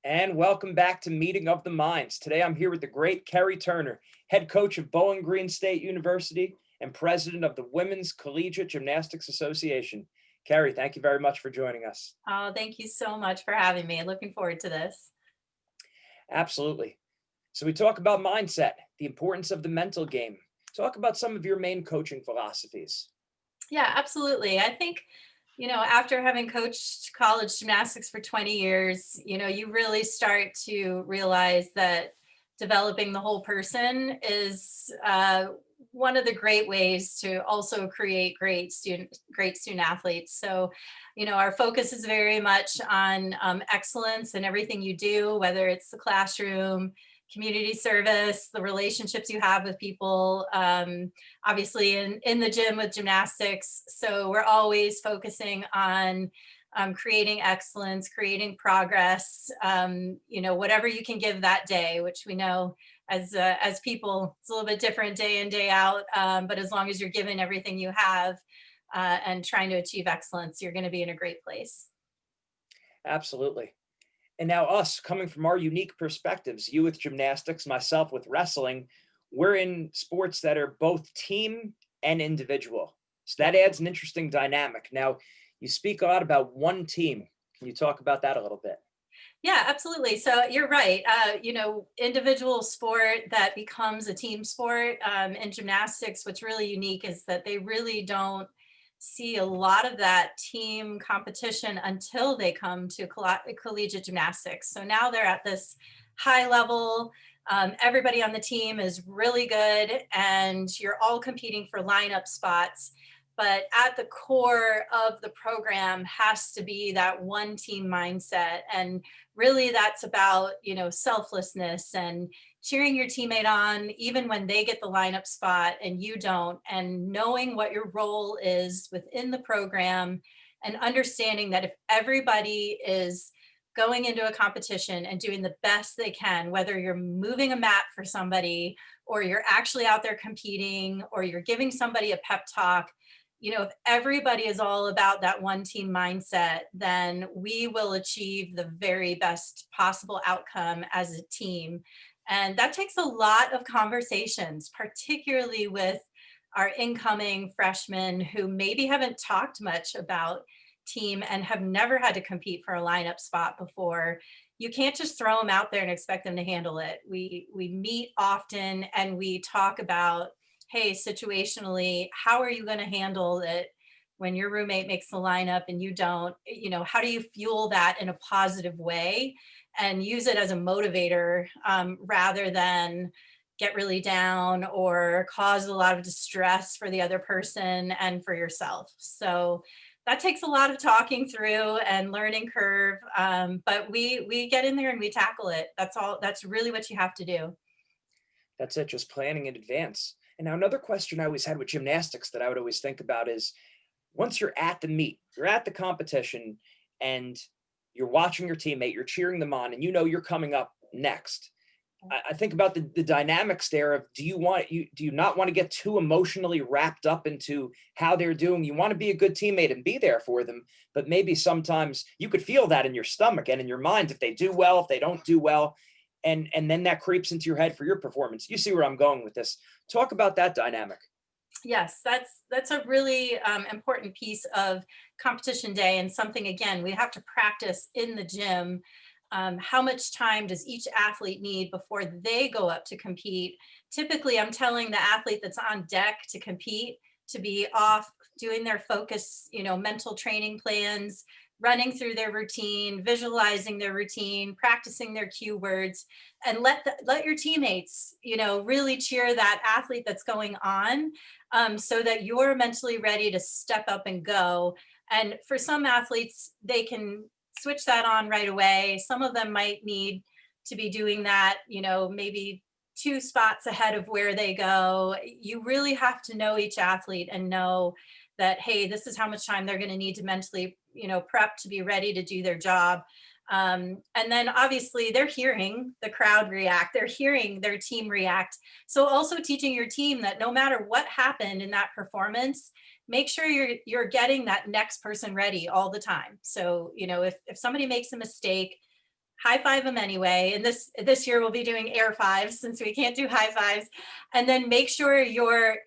And welcome back to Meeting of the Minds. Today I'm here with the great Kerrie Turner, head coach of Bowling Green State University and president of the Women's Collegiate Gymnastics Association. Kerrie, thank you very much for joining us. Oh, thank you so much for having me. Looking forward to this. Absolutely. So we talk about mindset, the importance of the mental game. Talk about some of your main coaching philosophies. Yeah, absolutely. I think, after having coached college gymnastics for 20 years, you really start to realize that developing the whole person is one of the great ways to also create great student athletes. So, our focus is very much on excellence in everything you do, whether it's the classroom, community service, the relationships you have with people, obviously in the gym with gymnastics. So we're always focusing on creating excellence, creating progress, whatever you can give that day, which we know as people, it's a little bit different day in, day out. But as long as you're giving everything you have and trying to achieve excellence, you're going to be in a great place. Absolutely. And now, us coming from our unique perspectives, you with gymnastics, myself with wrestling, we're in sports that are both team and individual. So that adds an interesting dynamic. Now, you speak a lot about one team. Can you talk about that a little bit? Yeah, absolutely. So you're right. Individual sport that becomes a team sport in gymnastics, what's really unique is that they really don't see a lot of that team competition until they come to collegiate gymnastics. So now they're at this high level. Everybody on the team is really good, and you're all competing for lineup spots. But at the core of the program has to be that one team mindset. And really that's about, selflessness and cheering your teammate on even when they get the lineup spot and you don't, and knowing what your role is within the program, and understanding that if everybody is going into a competition and doing the best they can, whether you're moving a mat for somebody or you're actually out there competing or you're giving somebody a pep talk, if everybody is all about that one team mindset, then we will achieve the very best possible outcome as a team. And that takes a lot of conversations, particularly with our incoming freshmen who maybe haven't talked much about team and have never had to compete for a lineup spot before. You can't just throw them out there and expect them to handle it. We meet often and we talk about, hey, situationally, how are you going to handle it when your roommate makes the lineup and you don't? How do you fuel that in a positive way and use it as a motivator rather than get really down or cause a lot of distress for the other person and for yourself? So that takes a lot of talking through and learning curve, but we get in there and we tackle it. That's all. That's really what you have to do. That's it, just planning in advance. And now, another question I always had with gymnastics that I would always think about is once you're at the meet, you're at the competition, and you're watching your teammate, you're cheering them on, and you know you're coming up next. I think about the dynamics there of do you not want to get too emotionally wrapped up into how they're doing? You want to be a good teammate and be there for them, but maybe sometimes you could feel that in your stomach and in your mind if they do well, if they don't do well, and then that creeps into your head for your performance. You see where I'm going with this. Talk about that dynamic. Yes, that's a really important piece of competition day, and something again we have to practice in the gym. How much time does each athlete need before they go up to compete? Typically, I'm telling the athlete that's on deck to compete to be off doing their focus, mental training plans, running through their routine, visualizing their routine, practicing their cue words, and let your teammates, really cheer that athlete that's going on, so that you're mentally ready to step up and go. And for some athletes, they can switch that on right away. Some of them might need to be doing that, maybe two spots ahead of where they go. You really have to know each athlete and know that, hey, this is how much time they're going to need to mentally, prep to be ready to do their job. And then obviously they're hearing the crowd react, they're hearing their team react. So also teaching your team that no matter what happened in that performance, make sure you're getting that next person ready all the time. So, if somebody makes a mistake, high five them anyway. And this year we'll be doing air fives since we can't do high fives. And then make sure you're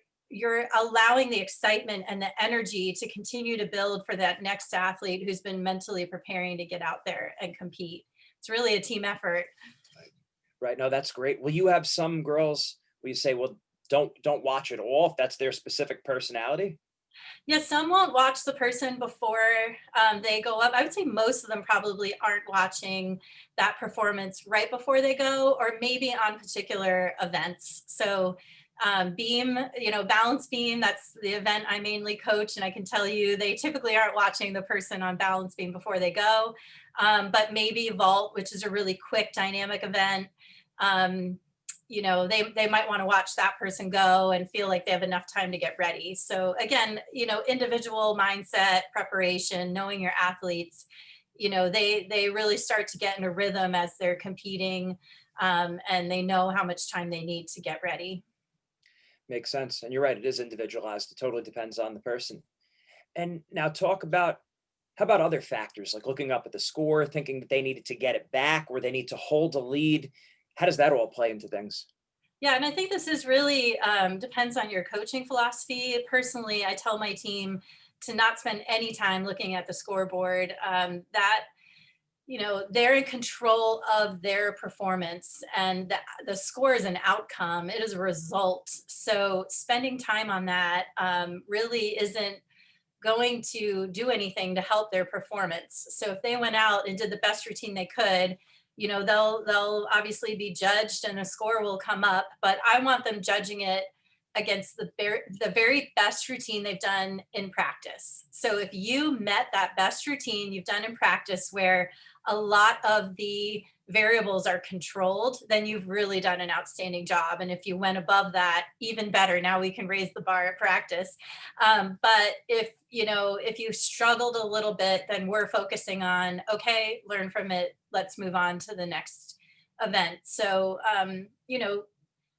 allowing the excitement and the energy to continue to build for that next athlete who's been mentally preparing to get out there and compete. It's really a team effort. Right. No, that's great. Will you have some girls where you say, well, don't watch it all if that's their specific personality? Yeah, some won't watch the person before they go up. I would say most of them probably aren't watching that performance right before they go, or maybe on particular events. So, beam, balance beam, that's the event I mainly coach. And I can tell you they typically aren't watching the person on balance beam before they go. But maybe vault, which is a really quick dynamic event. Um, they might want to watch that person go and feel like they have enough time to get ready. So again, individual mindset, preparation, knowing your athletes, they really start to get in a rhythm as they're competing, and they know how much time they need to get ready. Makes sense. And you're right, it is individualized. It totally depends on the person. And now talk about how about other factors like looking up at the score, thinking that they needed to get it back or they need to hold a lead. How does that all play into things? Yeah, and I think this is really depends on your coaching philosophy. Personally, I tell my team to not spend any time looking at the scoreboard. That they're in control of their performance, and the score is an outcome. It is a result. So spending time on that really isn't going to do anything to help their performance. So if they went out and did the best routine they could, they'll obviously be judged and a score will come up, but I want them judging it against the very best routine they've done in practice. So if you met that best routine you've done in practice where a lot of the variables are controlled, then you've really done an outstanding job. And if you went above that, even better. Now we can raise the bar at practice. But if you struggled a little bit, then we're focusing on, okay, learn from it. Let's move on to the next event. So,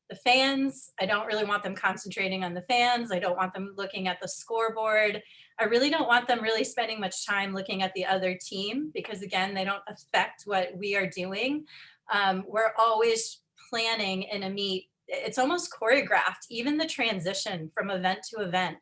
the fans, I don't really want them concentrating on the fans. I don't want them looking at the scoreboard. I really don't want them really spending much time looking at the other team because, again, they don't affect what we are doing. We're always planning in a meet. It's almost choreographed, even the transition from event to event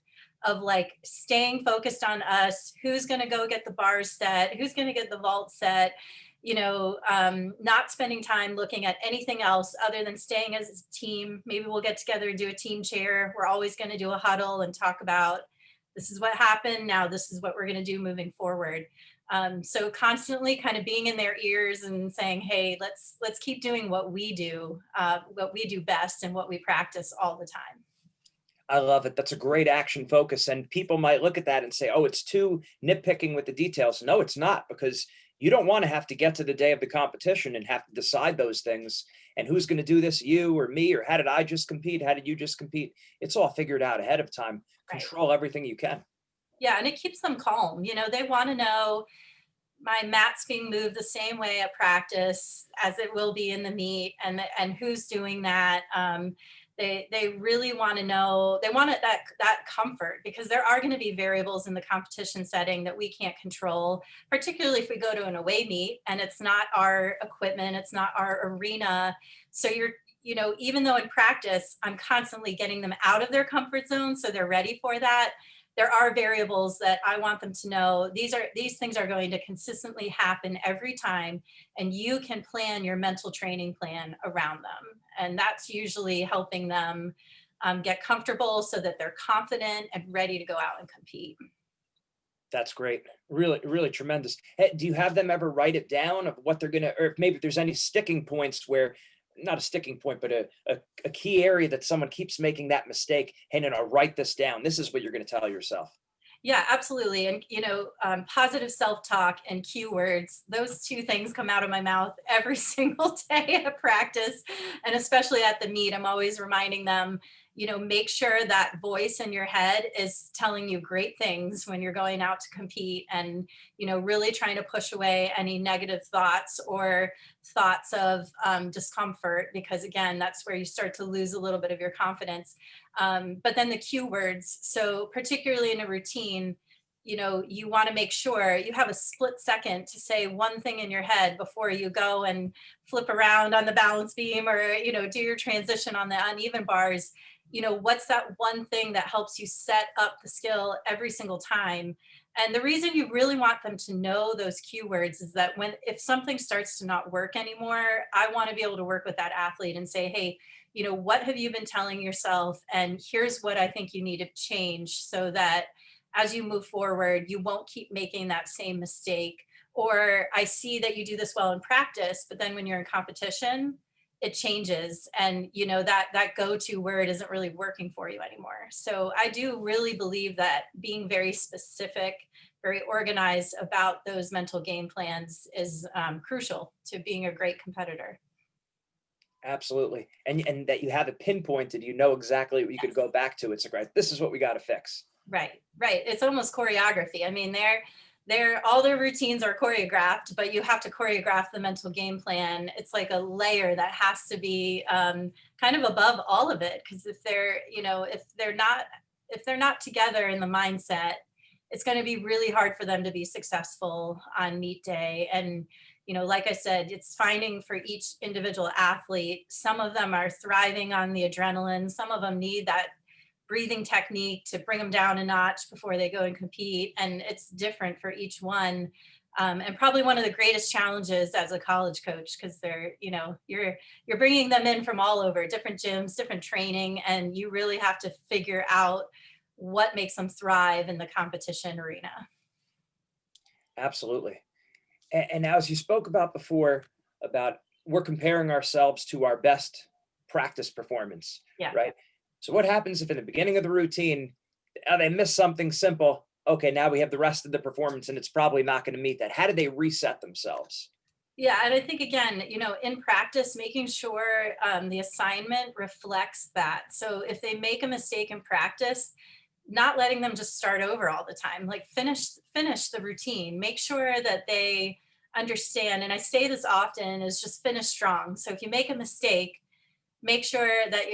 of like staying focused on us, who's going to go get the bars set, who's going to get the vault set, not spending time looking at anything else other than staying as a team. Maybe we'll get together and do a team chair. We're always going to do a huddle and talk about this is what happened. Now this is what we're going to do moving forward. So constantly kind of being in their ears and saying, hey, let's keep doing what we do best and what we practice all the time. I love it. That's a great action focus. And people might look at that and say, oh, it's too nitpicking with the details. No, it's not, because you don't want to have to get to the day of the competition and have to decide those things. And who's going to do this, you or me, or how did I just compete? How did you just compete? It's all figured out ahead of time. Right. Control everything you can. Yeah, and it keeps them calm. They want to know my mat's being moved the same way at practice as it will be in the meet, and who's doing that. They really want to know. They want that comfort because there are going to be variables in the competition setting that we can't control, particularly if we go to an away meet and it's not our equipment, it's not our arena. So even though in practice I'm constantly getting them out of their comfort zone so they're ready for that, there are variables that I want them to know these things are going to consistently happen every time, and you can plan your mental training plan around them. And that's usually helping them get comfortable so that they're confident and ready to go out and compete. That's great. Really, really tremendous. Hey, do you have them ever write it down of what they're going to, or if maybe if there's any sticking points where, not a sticking point, but a key area that someone keeps making that mistake? Hey, no, write this down. This is what you're going to tell yourself. Yeah, absolutely. And, positive self-talk and keywords, those two things come out of my mouth every single day at practice. And especially at the meet, I'm always reminding them, make sure that voice in your head is telling you great things when you're going out to compete, and, really trying to push away any negative thoughts or thoughts of discomfort, because again, that's where you start to lose a little bit of your confidence. But then the cue words. So particularly in a routine, you want to make sure you have a split second to say one thing in your head before you go and flip around on the balance beam, or, do your transition on the uneven bars. What's that one thing that helps you set up the skill every single time? And the reason you really want them to know those cue words is that if something starts to not work anymore, I want to be able to work with that athlete and say, hey, what have you been telling yourself? And here's what I think you need to change so that as you move forward, you won't keep making that same mistake. Or I see that you do this well in practice, but then when you're in competition, it changes, and that go-to word isn't really working for you anymore. So I do really believe that being very specific, very organized about those mental game plans is crucial to being a great competitor. Absolutely. And that you have it pinpointed, you know exactly what you could go back to. It's like, right, this is what we got to fix. Right, right. It's almost choreography. I mean, they're all their routines are choreographed, but you have to choreograph the mental game plan. It's like a layer that has to be kind of above all of it. Because if they're not together in the mindset, it's going to be really hard for them to be successful on meet day. And like I said, it's finding for each individual athlete. Some of them are thriving on the adrenaline. Some of them need that breathing technique to bring them down a notch before they go and compete. And it's different for each one. And probably one of the greatest challenges as a college coach, because you're bringing them in from all over, different gyms, different training, and you really have to figure out what makes them thrive in the competition arena. Absolutely. And now, as you spoke about before, about we're comparing ourselves to our best practice performance, Yeah. right? So what happens if in the beginning of the routine, they miss something simple? Okay, now we have the rest of the performance and it's probably not going to meet that. How do they reset themselves? Yeah, and I think again, in practice, making sure the assignment reflects that. So if they make a mistake in practice, not letting them just start over all the time. Like finish the routine. Make sure that they understand. And I say this often: is just finish strong. So if you make a mistake, make sure that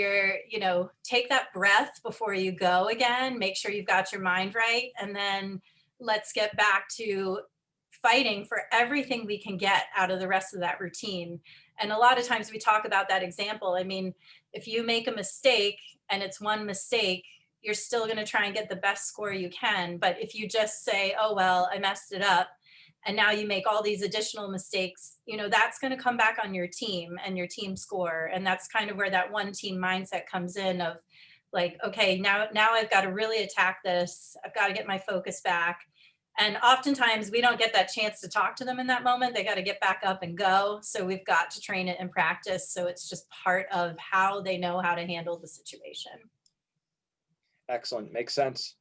take that breath before you go again. Make sure you've got your mind right, and then let's get back to fighting for everything we can get out of the rest of that routine. And a lot of times we talk about that example. I mean, if you make a mistake and it's one mistake, you're still going to try and get the best score you can. But if you just say, oh, well, I messed it up, and now you make all these additional mistakes, that's going to come back on your team and your team score. And that's kind of where that one team mindset comes in of like, okay, now I've got to really attack this. I've got to get my focus back. And oftentimes we don't get that chance to talk to them in that moment. They got to get back up and go. So we've got to train it in practice. So it's just part of how they know how to handle the situation. Excellent. Makes sense.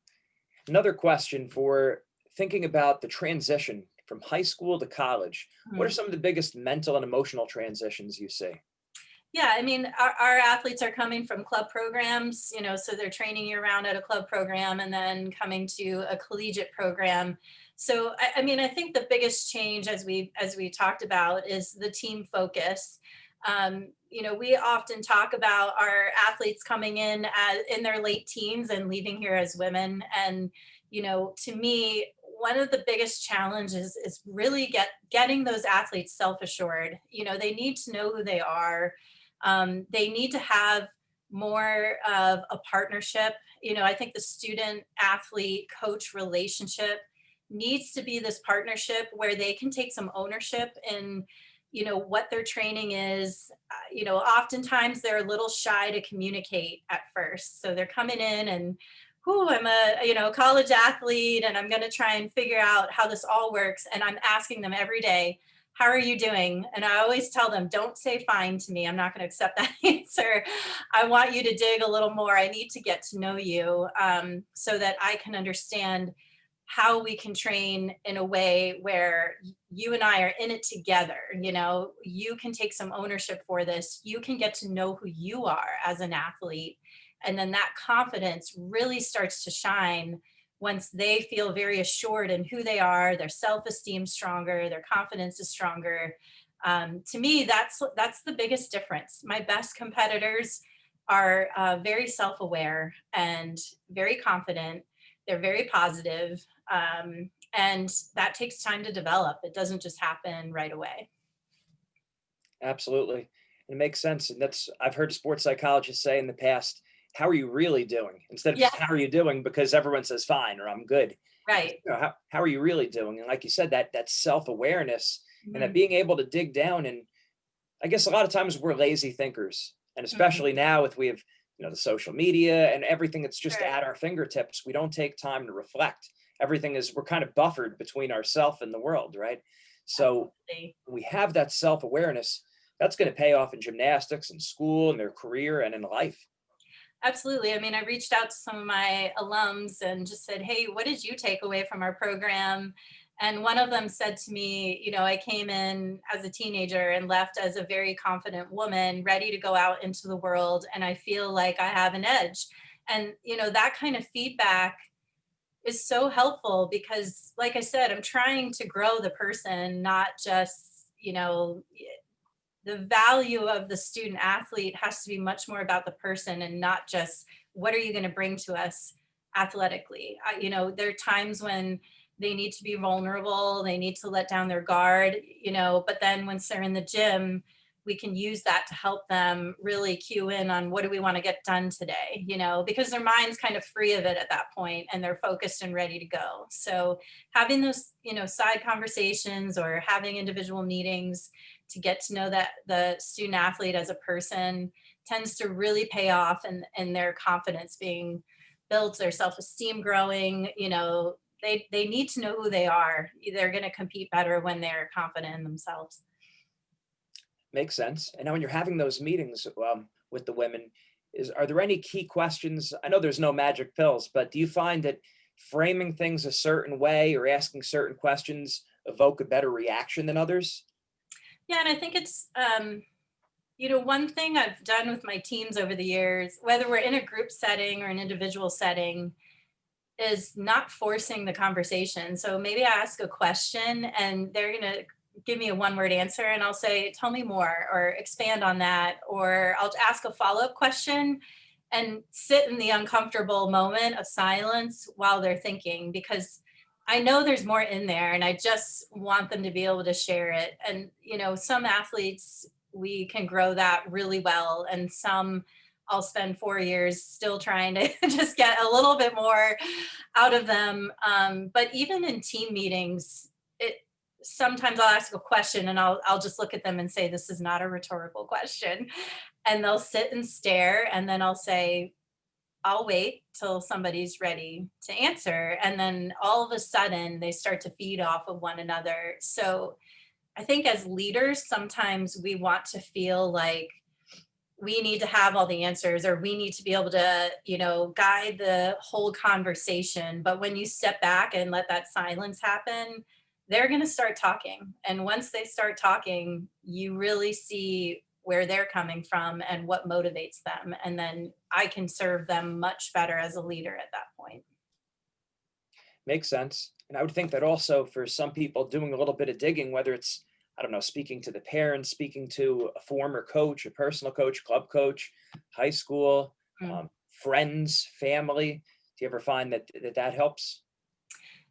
Another question for thinking about the transition from high school to college. What are Mhm. some of the biggest mental and emotional transitions you see? Yeah, I mean, our athletes are coming from club programs, so they're training year round at a club program and then coming to a collegiate program. So, I mean, I think the biggest change, as we talked about, is the team focus. We often talk about our athletes coming in their late teens and leaving here as women. And, to me, one of the biggest challenges is really getting those athletes self-assured. They need to know who they are. They need to have more of a partnership. I think the student athlete coach relationship needs to be this partnership where they can take some ownership in what their training is. Oftentimes they're a little shy to communicate at first, so they're coming in and, who I'm a college athlete, and I'm going to try and figure out how this all works, and I'm asking them every day, how are you doing? And I always tell them, don't say fine to me. I'm not going to accept that answer. I want you to dig a little more. I need to get to know you, so that I can understand how we can train in a way where you and I are in it together. You can take some ownership for this. You can get to know who you are as an athlete. And then that confidence really starts to shine once they feel very assured in who they are, their self-esteem stronger, their confidence is stronger. To me, that's the biggest difference. My best competitors are very self-aware and very confident. They're very positive. And that takes time to develop. It doesn't just happen right away. Absolutely. It makes sense. And that's, I've heard sports psychologists say in the past, how are you really doing? Instead of Yeah, just how are you doing because everyone says fine or I'm good. It's, right. how are you really doing? And like you said, that self-awareness and that Mhm, being able to dig down. And I guess a lot of times we're lazy thinkers. And mhm. especially now with we have, the social media and everything that's just Sure, at our fingertips, we don't take time to reflect. Everything is, we're kind of buffered between ourself and the world, right? So absolutely. we have that self-awareness, that's going to pay off in gymnastics and school and their career and in life. Absolutely. I mean, I reached out to some of my alums and just said, "Hey, what did you take away from our program?" And one of them said to me, I came in as a teenager and left as a very confident woman, ready to go out into the world. And I feel like I have an edge. And, that kind of feedback is so helpful because, like I said, I'm trying to grow the person, not just, the value of the student athlete has to be much more about the person and not just what are you going to bring to us athletically. There are times when they need to be vulnerable, they need to let down their guard, but then once they're in the gym, we can use that to help them really cue in on what do we want to get done today, because their mind's kind of free of it at that point and they're focused and ready to go. So having those, side conversations or having individual meetings to get to know that the student athlete as a person tends to really pay off and their confidence being built, their self-esteem growing. They need to know who they are. They're going to compete better when they're confident in themselves. Makes sense. And now when you're having those meetings with the women, are there any key questions? I know there's no magic pills, but do you find that framing things a certain way or asking certain questions evoke a better reaction than others? Yeah, and I think it's one thing I've done with my teams over the years, whether we're in a group setting or an individual setting, is not forcing the conversation. So maybe I ask a question and they're going to give me a one word answer and I'll say, tell me more or expand on that. Or I'll ask a follow up question and sit in the uncomfortable moment of silence while they're thinking, because I know there's more in there and I just want them to be able to share it. And, some athletes, we can grow that really well. And some I'll spend 4 years still trying to just get a little bit more out of them. But even in team meetings, it sometimes I'll ask a question and I'll just look at them and say, "This is not a rhetorical question," and they'll sit and stare, and then I'll say, "I'll wait till somebody's ready to answer," and then all of a sudden they start to feed off of one another. So I think as leaders, sometimes we want to feel like we need to have all the answers or we need to be able to guide the whole conversation, but when you step back and let that silence happen, they're going to start talking, and once they start talking you really see where they're coming from and what motivates them, and then I can serve them much better as a leader at that point. Makes sense. And I would think that also for some people doing a little bit of digging, whether it's, I don't know, speaking to the parents, speaking to a former coach, a personal coach, club coach, high school, Mm. friends, family. Do you ever find that helps?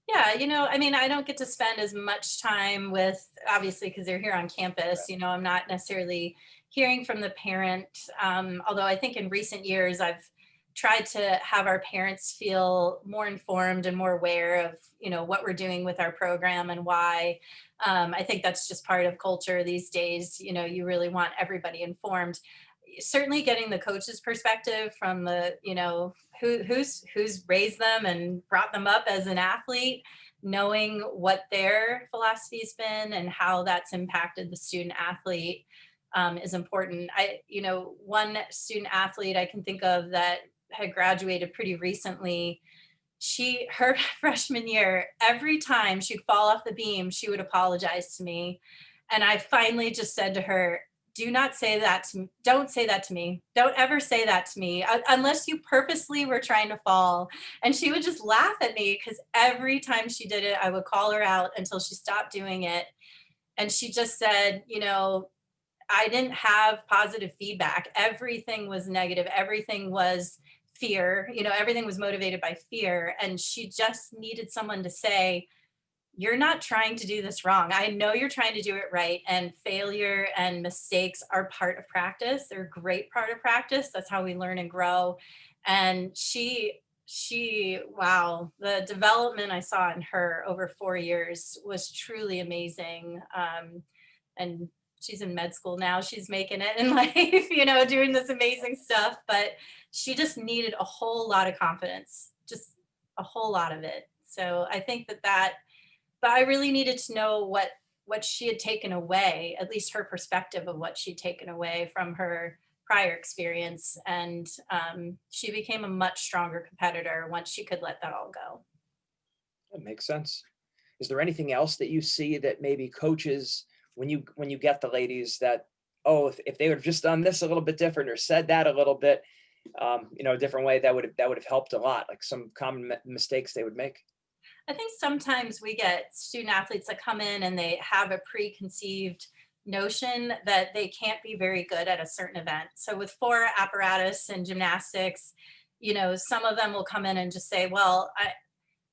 Yeah, I mean, I don't get to spend as much time with, obviously, because they're here on campus. I'm not necessarily hearing from the parent. Although I think in recent years, I've tried to have our parents feel more informed and more aware of, what we're doing with our program and why. I think that's just part of culture these days. You really want everybody informed. Certainly getting the coach's perspective from the, who's raised them and brought them up as an athlete, knowing what their philosophy's been and how that's impacted the student athlete, is important. One student athlete I can think of that had graduated pretty recently, her freshman year, every time she'd fall off the beam, she would apologize to me. And I finally just said to her, do not say that to me. Don't say that to me. Don't ever say that to me unless you purposely were trying to fall. And she would just laugh at me because every time she did it, I would call her out until she stopped doing it. And she just said, I didn't have positive feedback. Everything was negative. Everything was fear, everything was motivated by fear. And she just needed someone to say, you're not trying to do this wrong. I know you're trying to do it right. And failure and mistakes are part of practice. They're a great part of practice. That's how we learn and grow. And wow, the development I saw in her over 4 years was truly amazing. And she's in med school now. She's making it in life, doing this amazing stuff. But she just needed a whole lot of confidence, just a whole lot of it. So I think but I really needed to know what she had taken away, at least her perspective of what she'd taken away from her prior experience. And she became a much stronger competitor once she could let that all go. That makes sense. Is there anything else that you see that maybe coaches, when you get the ladies, that, oh, if they would have just done this a little bit different or said that a little bit, a different way, that would have helped a lot, like some common mistakes they would make? I think sometimes we get student athletes that come in and they have a preconceived notion that they can't be very good at a certain event. So with floor apparatus and gymnastics, some of them will come in and just say, well,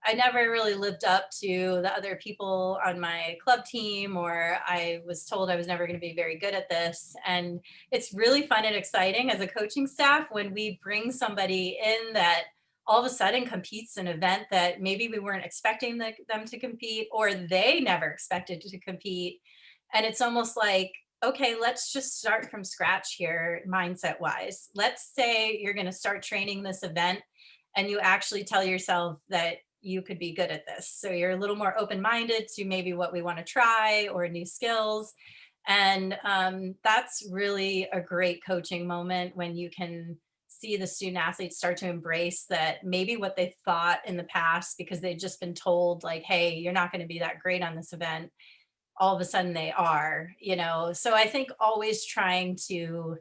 I never really lived up to the other people on my club team, or I was told I was never going to be very good at this. And it's really fun and exciting as a coaching staff when we bring somebody in that all of a sudden competes an event that maybe we weren't expecting them to compete, or they never expected to compete. And it's almost like, okay, let's just start from scratch here, mindset wise. Let's say you're going to start training this event and you actually tell yourself that you could be good at this. So you're a little more open minded to maybe what we want to try or new skills. And that's really a great coaching moment when you can see the student athletes start to embrace that maybe what they thought in the past, because they've just been told, like, hey, you're not going to be that great on this event, all of a sudden they are. So I think always trying to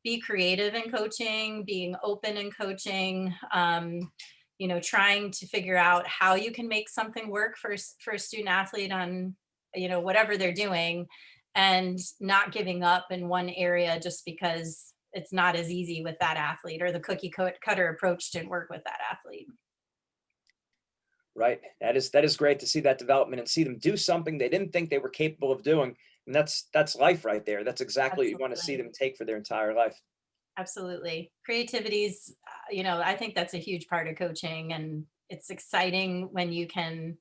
be creative in coaching, being open in coaching, trying to figure out how you can make something work for a student athlete on, whatever they're doing, and not giving up in one area just because it's not as easy with that athlete, or the cutter approach didn't work with that athlete. Right. That is great to see that development and see them do something they didn't think they were capable of doing. And that's life right there. That's exactly what you want to see Absolutely. them take for their entire life. Absolutely. Creativity's, I think that's a huge part of coaching. And it's exciting when you can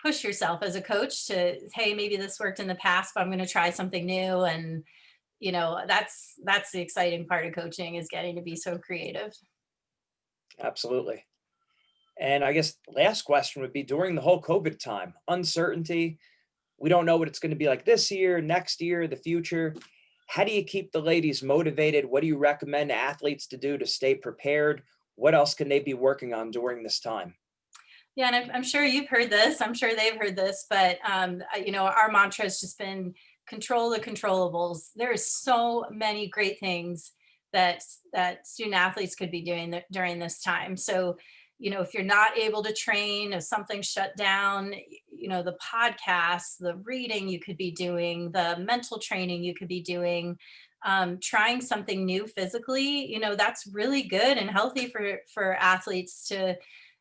push yourself as a coach to, hey, maybe this worked in the past, but I'm going to try something new. And, that's the exciting part of coaching, is getting to be so creative. Absolutely. And I guess last question would be, during the whole COVID time, uncertainty, we don't know what it's going to be like this year, next year, the future. How do you keep the ladies motivated? What do you recommend athletes to do to stay prepared? What else can they be working on during this time? Yeah, and I'm sure you've heard this. I'm sure they've heard this, but our mantra has just been control the controllables. There are so many great things that student athletes could be doing during this time. So, if you're not able to train, if something's shut down, the podcasts, the reading you could be doing, the mental training you could be doing, trying something new physically, that's really good and healthy for athletes to,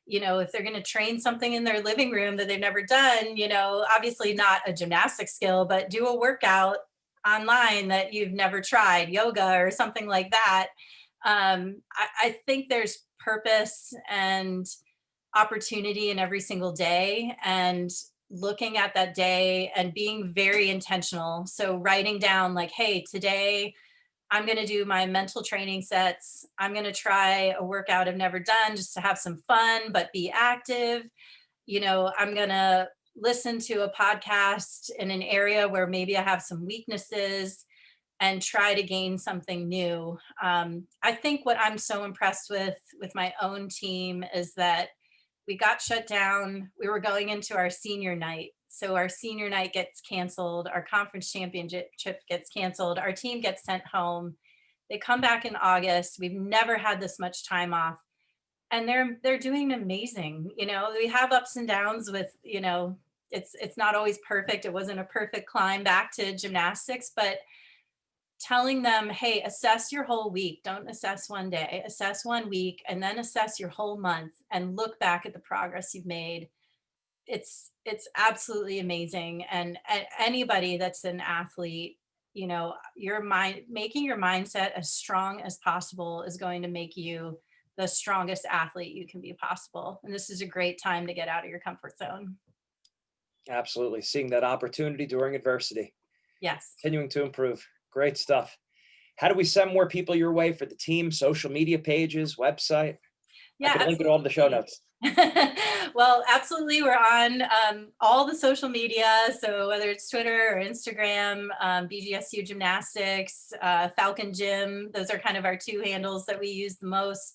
if they're going to train something in their living room that they've never done, obviously not a gymnastic skill, but do a workout online that you've never tried, yoga or something like that. I think there's purpose and opportunity in every single day, and looking at that day and being very intentional. So writing down, like, hey, today I'm going to do my mental training sets. I'm going to try a workout I've never done just to have some fun, but be active. I'm going to listen to a podcast in an area where maybe I have some weaknesses and try to gain something new. I think what I'm so impressed with my own team is that we got shut down. We were going into our senior night. So our senior night gets canceled. Our conference championship gets canceled. Our team gets sent home. They come back in August. We've never had this much time off. And they're doing amazing. We have ups and downs with, it's not always perfect. It wasn't a perfect climb back to gymnastics, but telling them, hey, assess your whole week. Don't assess one day, assess one week, and then assess your whole month and look back at the progress you've made. It's absolutely amazing. And anybody that's an athlete, your mind, making your mindset as strong as possible is going to make you the strongest athlete you can be possible. And this is a great time to get out of your comfort zone. Absolutely. Seeing that opportunity during adversity, Yes. continuing to improve. Great stuff. How do we send more people your way for the team, social media pages, website? I Yeah, could link it all in the show absolutely. notes. Well, absolutely. We're on all the social media. So whether it's Twitter or Instagram, BGSU Gymnastics, Falcon Gym, those are kind of our two handles that we use the most.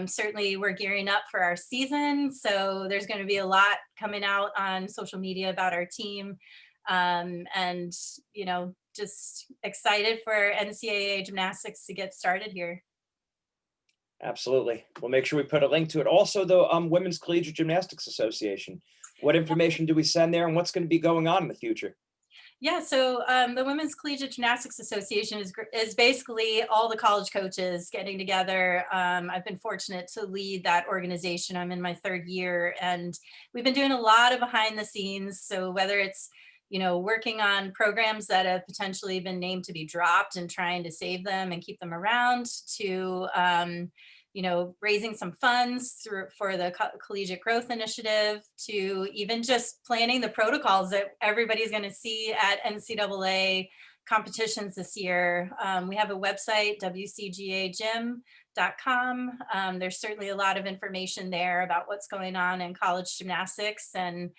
Certainly, we're gearing up for our season. So there's going to be a lot coming out on social media about our team. And, just excited for NCAA gymnastics to get started here. Absolutely. We'll make sure we put a link to it. Also, the Women's Collegiate Gymnastics Association. What information do we send there, and what's going to be going on in the future? Yeah, so the Women's Collegiate Gymnastics Association is basically all the college coaches getting together. I've been fortunate to lead that organization. I'm in my third year, and we've been doing a lot of behind the scenes. So whether it's working on programs that have potentially been named to be dropped and trying to save them and keep them around, to raising some funds for the collegiate growth initiative, to even just planning the protocols that everybody's going to see at NCAA competitions this year. We have a website, WCGAgym.com. There's certainly a lot of information there about what's going on in college gymnastics, and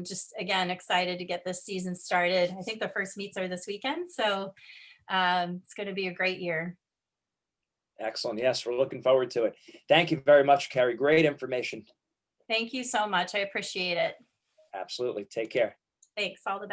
just again, excited to get this season started. I think the first meets are this weekend, so it's going to be a great year. Excellent. Yes, we're looking forward to it. Thank you very much, Kerrie. Great information. Thank you so much. I appreciate it. Absolutely. Take care. Thanks. All the best.